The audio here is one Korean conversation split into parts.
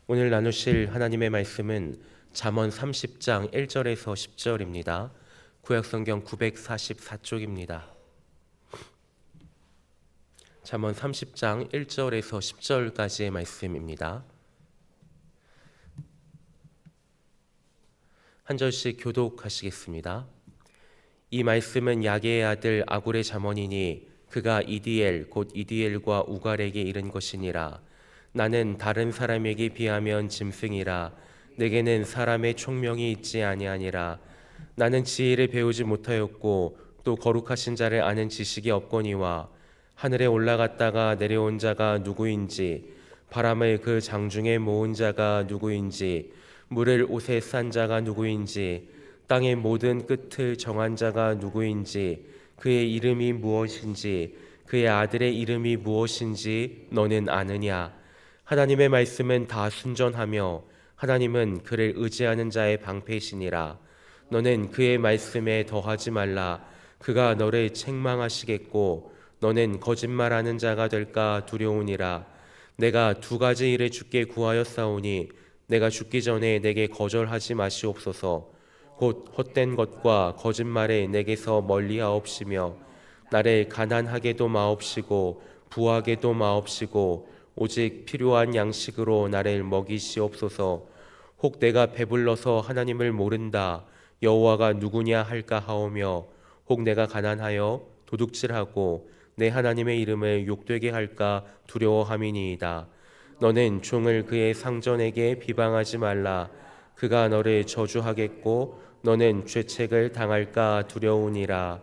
오늘 나누실 하나님의 말씀은 잠언 30장 1절에서 10절입니다. 구약성경 944쪽입니다. 잠언 30장 1절에서 10절까지의 말씀입니다. 한 절씩 교독하시겠습니다. 이 말씀은 야게의 아들 아굴의 잠언이니 그가 이디엘 곧 이디엘과 우갈에게 이른 것이니라. 나는 다른 사람에게 비하면 짐승이라. 내게는 사람의 총명이 있지 아니하니라. 나는 지혜를 배우지 못하였고 또 거룩하신 자를 아는 지식이 없거니와 하늘에 올라갔다가 내려온 자가 누구인지 바람을 그 장중에 모은 자가 누구인지 물을 옷에 싼 자가 누구인지 땅의 모든 끝을 정한 자가 누구인지 그의 이름이 무엇인지 그의 아들의 이름이 무엇인지 너는 아느냐? 하나님의 말씀은 다 순전하며 하나님은 그를 의지하는 자의 방패시니라. 너는 그의 말씀에 더하지 말라. 그가 너를 책망하시겠고 너는 거짓말하는 자가 될까 두려우니라. 내가 두 가지 일을 주께 구하였사오니 내가 죽기 전에 내게 거절하지 마시옵소서. 곧 헛된 것과 거짓말에 내게서 멀리하옵시며 나를 가난하게도 마옵시고 부하게도 마옵시고 오직 필요한 양식으로 나를 먹이시옵소서. 혹 내가 배불러서 하나님을 모른다 여호와가 누구냐 할까 하오며 혹 내가 가난하여 도둑질하고 내 하나님의 이름을 욕되게 할까 두려워함이니이다. 너는 종을 그의 상전에게 비방하지 말라. 그가 너를 저주하겠고 너는 죄책을 당할까 두려우니라.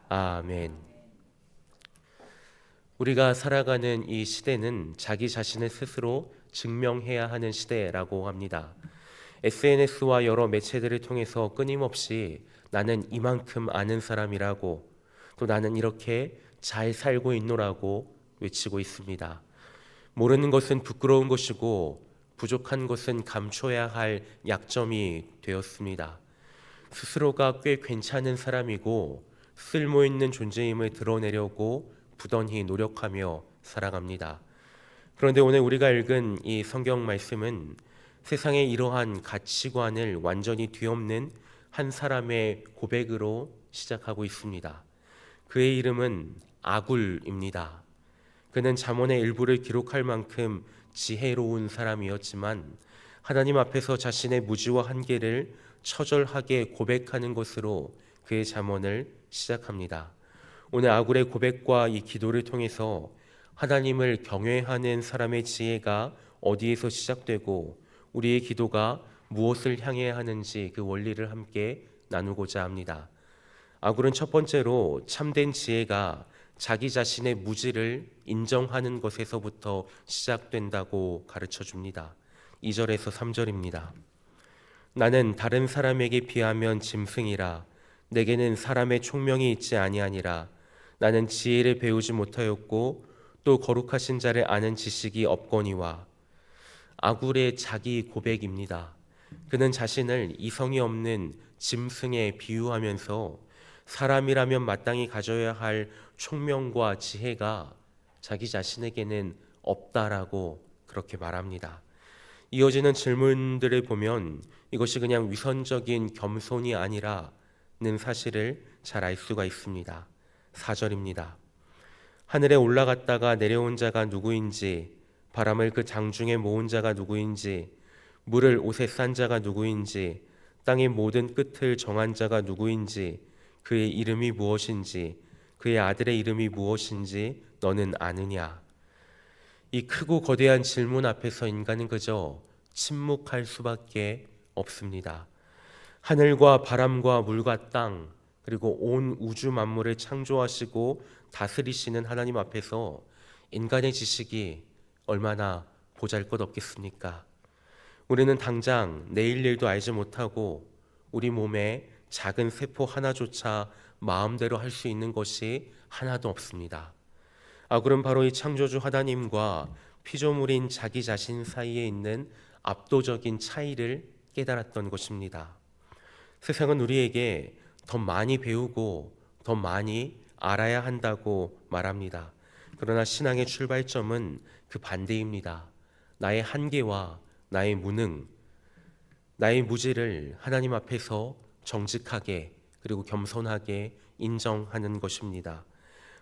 아멘. 우리가 살아가는 이 시대는 자기 자신을 스스로 증명해야 하는 시대라고 합니다. SNS와 여러 매체들을 통해서 끊임없이 나는 이만큼 아는 사람이라고 또 나는 이렇게 잘 살고 있노라고 외치고 있습니다. 모르는 것은 부끄러운 것이고 부족한 것은 감춰야 할 약점이 되었습니다. 스스로가 꽤 괜찮은 사람이고 쓸모있는 존재임을 드러내려고 부단히 노력하며 살아갑니다. 그런데 오늘 우리가 읽은 이 성경 말씀은 세상의 이러한 가치관을 완전히 뒤엎는 한 사람의 고백으로 시작하고 있습니다. 그의 이름은 아굴입니다. 그는 잠언의 일부를 기록할 만큼 지혜로운 사람이었지만 하나님 앞에서 자신의 무지와 한계를 처절하게 고백하는 것으로 그의 잠언을 시작합니다. 오늘 아굴의 고백과 이 기도를 통해서 하나님을 경외하는 사람의 지혜가 어디에서 시작되고 우리의 기도가 무엇을 향해야 하는지 그 원리를 함께 나누고자 합니다. 아굴은 첫 번째로 참된 지혜가 자기 자신의 무지를 인정하는 것에서부터 시작된다고 가르쳐 줍니다. 2절에서 3절입니다. 나는 다른 사람에게 비하면 짐승이라. 내게는 사람의 총명이 있지 아니하니라. 나는 지혜를 배우지 못하였고 또 거룩하신 자를 아는 지식이 없거니와. 아굴의 자기 고백입니다. 그는 자신을 이성이 없는 짐승에 비유하면서 사람이라면 마땅히 가져야 할 총명과 지혜가 자기 자신에게는 없다라고 그렇게 말합니다. 이어지는 질문들을 보면 이것이 그냥 위선적인 겸손이 아니라는 사실을 잘 알 수가 있습니다. 4절입니다. 하늘에 올라갔다가 내려온 자가 누구인지 바람을 그 장중에 모은 자가 누구인지 물을 옷에 싼 자가 누구인지 땅의 모든 끝을 정한 자가 누구인지 그의 이름이 무엇인지 그의 아들의 이름이 무엇인지 너는 아느냐. 이 크고 거대한 질문 앞에서 인간은 그저 침묵할 수밖에 없습니다. 하늘과 바람과 물과 땅 그리고 온 우주 만물을 창조하시고 다스리시는 하나님 앞에서 인간의 지식이 얼마나 보잘것없겠습니까? 우리는 당장 내일 일도 알지 못하고 우리 몸에 작은 세포 하나조차 마음대로 할 수 있는 것이 하나도 없습니다. 아굴은 바로 이 창조주 하나님과 피조물인 자기 자신 사이에 있는 압도적인 차이를 깨달았던 것입니다. 세상은 우리에게 더 많이 배우고 더 많이 알아야 한다고 말합니다. 그러나 신앙의 출발점은 그 반대입니다. 나의 한계와 나의 무능, 나의 무지를 하나님 앞에서 정직하게 그리고 겸손하게 인정하는 것입니다.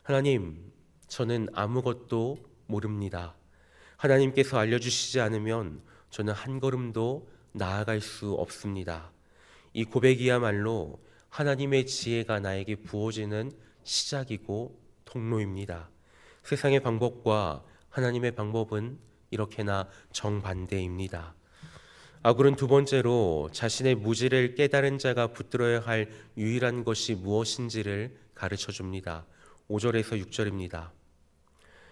하나님, 저는 아무것도 모릅니다. 하나님께서 알려주시지 않으면 저는 한 걸음도 나아갈 수 없습니다. 이 고백이야말로 하나님의 지혜가 나에게 부어지는 시작이고 통로입니다. 세상의 방법과 하나님의 방법은 이렇게나 정반대입니다. 아굴은 두 번째로 자신의 무지를 깨달은 자가 붙들어야 할 유일한 것이 무엇인지를 가르쳐 줍니다. 5절에서 6절입니다.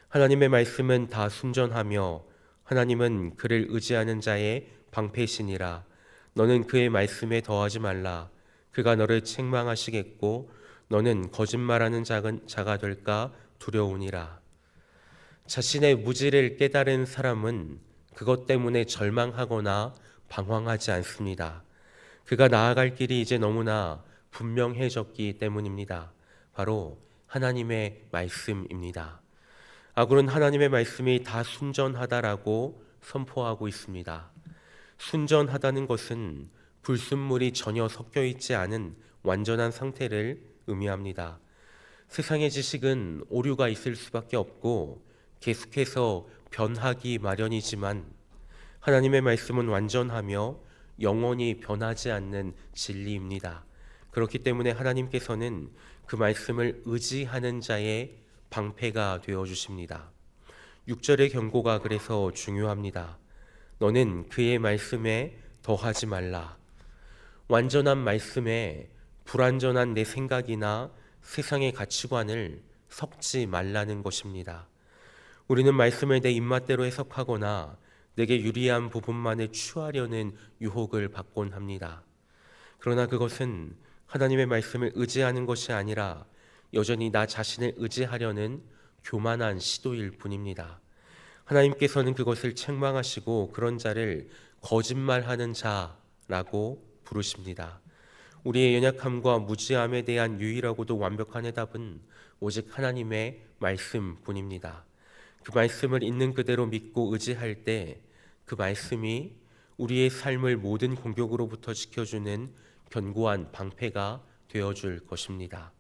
하나님의 말씀은 다 순전하며 하나님은 그를 의지하는 자의 방패시니라. 너는 그의 말씀에 더하지 말라. 그가 너를 책망하시겠고 너는 거짓말하는 자가 될까 두려우니라. 자신의 무지를 깨달은 사람은 그것 때문에 절망하거나 방황하지 않습니다. 그가 나아갈 길이 이제 너무나 분명해졌기 때문입니다. 바로 하나님의 말씀입니다. 아굴은 하나님의 말씀이 다 순전하다라고 선포하고 있습니다. 순전하다는 것은 불순물이 전혀 섞여 있지 않은 완전한 상태를 의미합니다. 세상의 지식은 오류가 있을 수밖에 없고 계속해서 변하기 마련이지만 하나님의 말씀은 완전하며 영원히 변하지 않는 진리입니다. 그렇기 때문에 하나님께서는 그 말씀을 의지하는 자의 방패가 되어 주십니다. 6절의 경고가 그래서 중요합니다. 너는 그의 말씀에 더하지 말라. 완전한 말씀에 불완전한 내 생각이나 세상의 가치관을 섞지 말라는 것입니다. 우리는 말씀을 내 입맛대로 해석하거나 내게 유리한 부분만을 취하려는 유혹을 받곤 합니다. 그러나 그것은 하나님의 말씀을 의지하는 것이 아니라 여전히 나 자신을 의지하려는 교만한 시도일 뿐입니다. 하나님께서는 그것을 책망하시고 그런 자를 거짓말하는 자라고 부르십니다. 우리의 연약함과 무지함에 대한 유일하고도 완벽한 해답은 오직 하나님의 말씀뿐입니다. 그 말씀을 있는 그대로 믿고 의지할 때 그 말씀이 우리의 삶을 모든 공격으로부터 지켜주는 견고한 방패가 되어줄 것입니다.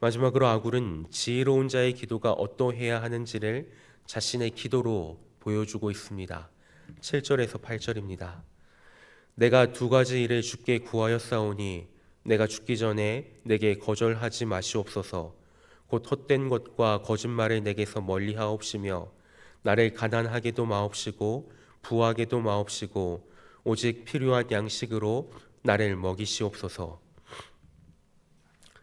마지막으로 아굴은 지혜로운 자의 기도가 어떠해야 하는지를 자신의 기도로 보여주고 있습니다. 7절에서 8절입니다. 내가 두 가지 일을 주께 구하였사오니 내가 죽기 전에 내게 거절하지 마시옵소서. 곧 헛된 것과 거짓말을 내게서 멀리하옵시며 나를 가난하게도 마옵시고 부하게도 마옵시고 오직 필요한 양식으로 나를 먹이시옵소서.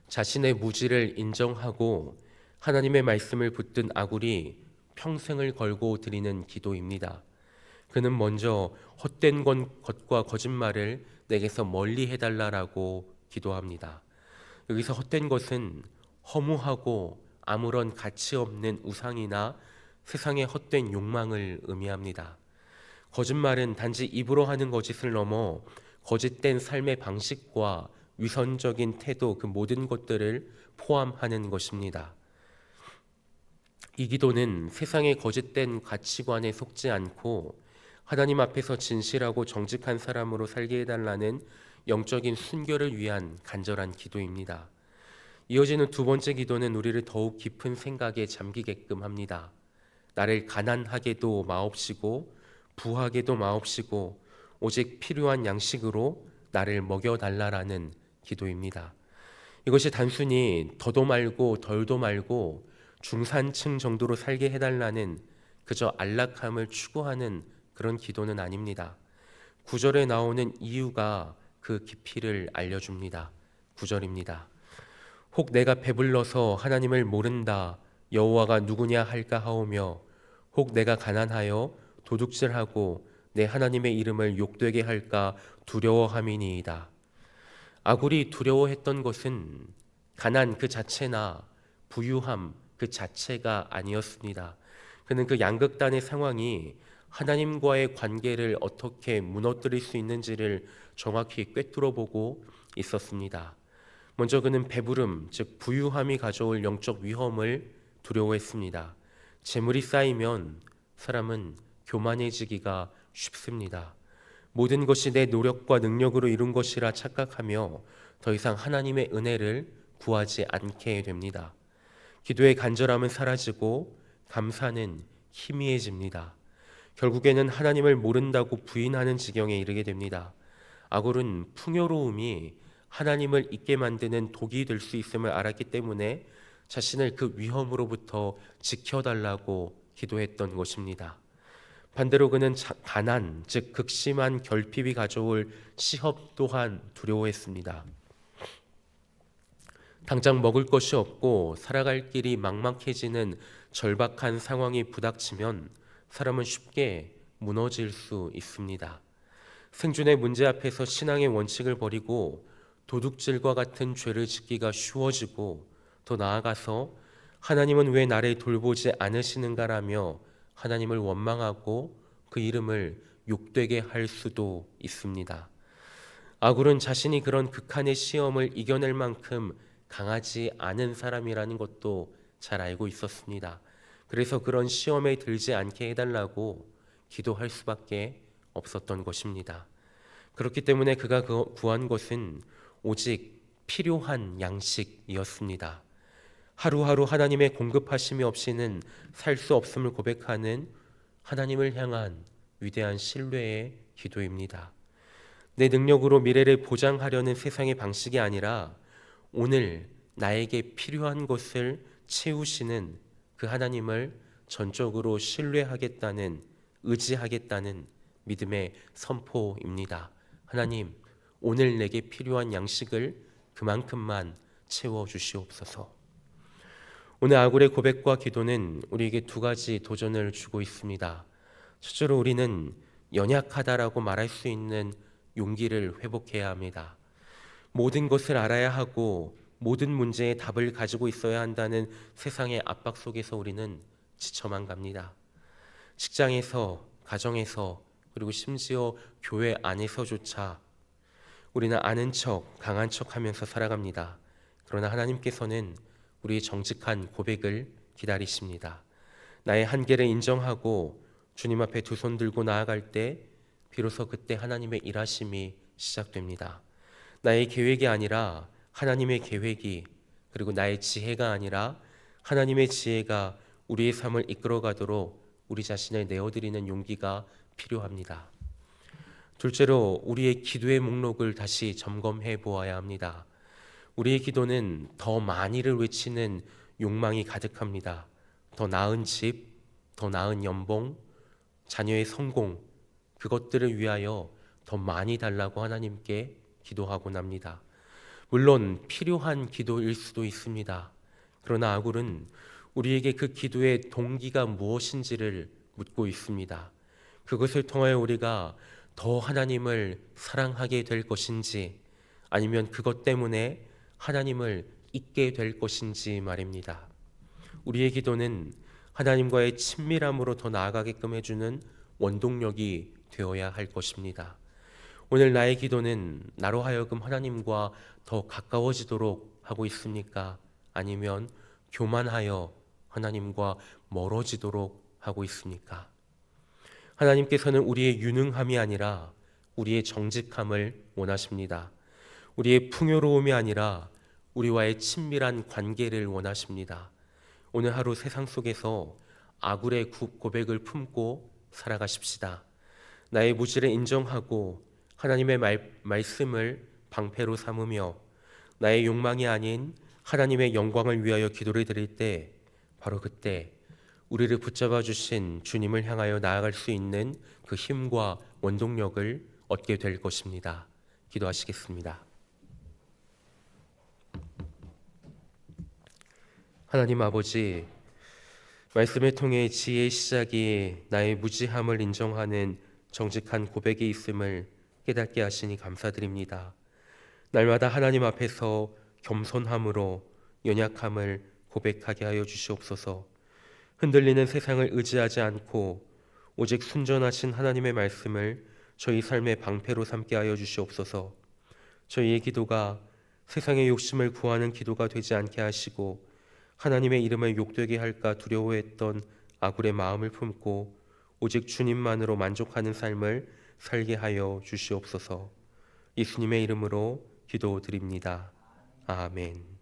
자신의 무지를 인정하고 하나님의 말씀을 붙든 아굴이 평생을 걸고 드리는 기도입니다. 그는 먼저 헛된 것과 거짓말을 내게서 멀리 해달라라고 기도합니다. 여기서 헛된 것은 허무하고 아무런 가치 없는 우상이나 세상의 헛된 욕망을 의미합니다. 거짓말은 단지 입으로 하는 거짓을 넘어 거짓된 삶의 방식과 위선적인 태도, 그 모든 것들을 포함하는 것입니다. 이 기도는 세상의 거짓된 가치관에 속지 않고 하나님 앞에서 진실하고 정직한 사람으로 살게 해달라는 영적인 순결을 위한 간절한 기도입니다. 이어지는 두 번째 기도는 우리를 더욱 깊은 생각에 잠기게끔 합니다. 나를 가난하게도 마옵시고 부하게도 마옵시고 오직 필요한 양식으로 나를 먹여달라라는 기도입니다. 이것이 단순히 더도 말고 덜도 말고 중산층 정도로 살게 해달라는 그저 안락함을 추구하는 그런 기도는 아닙니다. 9절에 나오는 이유가 그 깊이를 알려줍니다. 9절입니다. 혹 내가 배불러서 하나님을 모른다 여호와가 누구냐 할까 하오며 혹 내가 가난하여 도둑질하고 내 하나님의 이름을 욕되게 할까 두려워함이니이다. 아굴이 두려워했던 것은 가난 그 자체나 부유함 그 자체가 아니었습니다. 그는 그 양극단의 상황이 하나님과의 관계를 어떻게 무너뜨릴 수 있는지를 정확히 꿰뚫어 보고 있었습니다. 먼저 그는 배부름, 즉 부유함이 가져올 영적 위험을 두려워했습니다. 재물이 쌓이면 사람은 교만해지기가 쉽습니다. 모든 것이 내 노력과 능력으로 이룬 것이라 착각하며 더 이상 하나님의 은혜를 구하지 않게 됩니다. 기도의 간절함은 사라지고 감사는 희미해집니다. 결국에는 하나님을 모른다고 부인하는 지경에 이르게 됩니다. 아굴은 풍요로움이 하나님을 잊게 만드는 독이 될 수 있음을 알았기 때문에 자신을 그 위험으로부터 지켜달라고 기도했던 것입니다. 반대로 그는 가난, 즉 극심한 결핍이 가져올 시험 또한 두려워했습니다. 당장 먹을 것이 없고 살아갈 길이 막막해지는 절박한 상황이 부닥치면 사람은 쉽게 무너질 수 있습니다. 생존의 문제 앞에서 신앙의 원칙을 버리고 도둑질과 같은 죄를 짓기가 쉬워지고, 더 나아가서 하나님은 왜 나를 돌보지 않으시는가라며 하나님을 원망하고 그 이름을 욕되게 할 수도 있습니다. 아굴은 자신이 그런 극한의 시험을 이겨낼 만큼 강하지 않은 사람이라는 것도 잘 알고 있었습니다. 그래서 그런 시험에 들지 않게 해달라고 기도할 수밖에 없었던 것입니다. 그렇기 때문에 그가 구한 것은 오직 필요한 양식이었습니다. 하루하루 하나님의 공급하심이 없이는 살 수 없음을 고백하는 하나님을 향한 위대한 신뢰의 기도입니다. 내 능력으로 미래를 보장하려는 세상의 방식이 아니라 오늘 나에게 필요한 것을 채우시는 그 하나님을 전적으로 신뢰하겠다는, 의지하겠다는 믿음의 선포입니다. 하나님, 오늘 내게 필요한 양식을 그만큼만 채워주시옵소서. 오늘 아굴의 고백과 기도는 우리에게 두 가지 도전을 주고 있습니다. 첫째로 우리는 연약하다라고 말할 수 있는 용기를 회복해야 합니다. 모든 것을 알아야 하고 모든 문제의 답을 가지고 있어야 한다는 세상의 압박 속에서 우리는 지쳐만 갑니다. 직장에서, 가정에서, 그리고 심지어 교회 안에서조차 우리는 아는 척, 강한 척 하면서 살아갑니다. 그러나 하나님께서는 우리의 정직한 고백을 기다리십니다. 나의 한계를 인정하고 주님 앞에 두 손 들고 나아갈 때 비로소 그때 하나님의 일하심이 시작됩니다. 나의 계획이 아니라 하나님의 계획이, 그리고 나의 지혜가 아니라 하나님의 지혜가 우리의 삶을 이끌어가도록 우리 자신을 내어드리는 용기가 필요합니다. 둘째로 우리의 기도의 목록을 다시 점검해 보아야 합니다. 우리의 기도는 더 많이를 외치는 욕망이 가득합니다. 더 나은 집, 더 나은 연봉, 자녀의 성공, 그것들을 위하여 더 많이 달라고 하나님께 기도하곤 합니다. 물론 필요한 기도일 수도 있습니다. 그러나 아굴은 우리에게 그 기도의 동기가 무엇인지를 묻고 있습니다. 그것을 통하여 우리가 더 하나님을 사랑하게 될 것인지, 아니면 그것 때문에 하나님을 잊게 될 것인지 말입니다. 우리의 기도는 하나님과의 친밀함으로 더 나아가게끔 해주는 원동력이 되어야 할 것입니다. 오늘 나의 기도는 나로 하여금 하나님과 더 가까워지도록 하고 있습니까? 아니면 교만하여 하나님과 멀어지도록 하고 있습니까? 하나님께서는 우리의 유능함이 아니라 우리의 정직함을 원하십니다. 우리의 풍요로움이 아니라 우리와의 친밀한 관계를 원하십니다. 오늘 하루 세상 속에서 아굴의 고백을 품고 살아가십시다. 나의 무지를 인정하고 하나님의 말씀을 방패로 삼으며 나의 욕망이 아닌 하나님의 영광을 위하여 기도를 드릴 때, 바로 그때 우리를 붙잡아 주신 주님을 향하여 나아갈 수 있는 그 힘과 원동력을 얻게 될 것입니다. 기도하시겠습니다. 하나님 아버지, 말씀을 통해 지혜의 시작이 나의 무지함을 인정하는 정직한 고백이 있음을 깨닫게 하시니 감사드립니다. 날마다 하나님 앞에서 겸손함으로 연약함을 고백하게 하여 주시옵소서. 흔들리는 세상을 의지하지 않고 오직 순전하신 하나님의 말씀을 저희 삶의 방패로 삼게 하여 주시옵소서. 저희의 기도가 세상의 욕심을 구하는 기도가 되지 않게 하시고 하나님의 이름을 욕되게 할까 두려워했던 아굴의 마음을 품고 오직 주님만으로 만족하는 삶을 살게 하여 주시옵소서. 예수님의 이름으로 기도드립니다. 아멘.